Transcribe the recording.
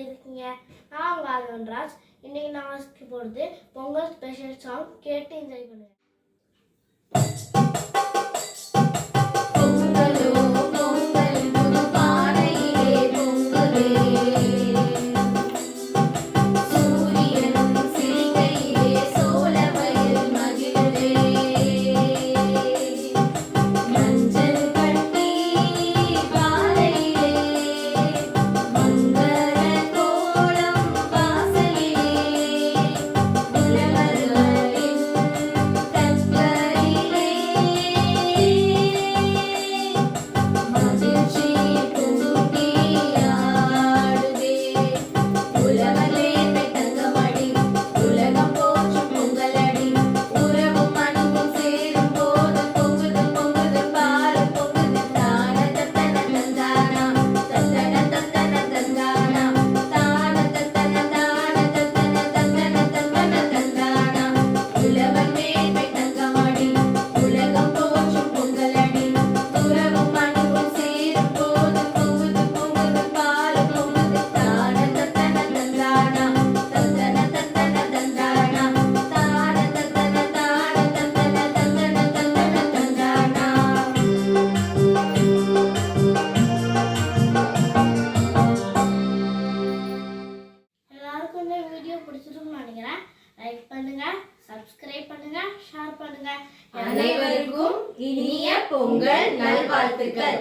எப்படி இருக்கீங்க? நான் உங்கள் ஆல்வன்ராஜ். இன்னைக்கு நான் வாசிக்க போகிறது பொங்கல் ஸ்பெஷல் சாங். கேட்டு என்ஜாய் பண்ணுங்க. வீடியோ பிடிச்சிருக்கும்னு நினைக்கிறேன். லைக் பண்ணுங்க, சப்ஸ்கிரைப் பண்ணுங்க, ஷேர் பண்ணுங்க. அனைவருக்கும் இனிய பொங்கல் நல்வாழ்த்துக்கள்.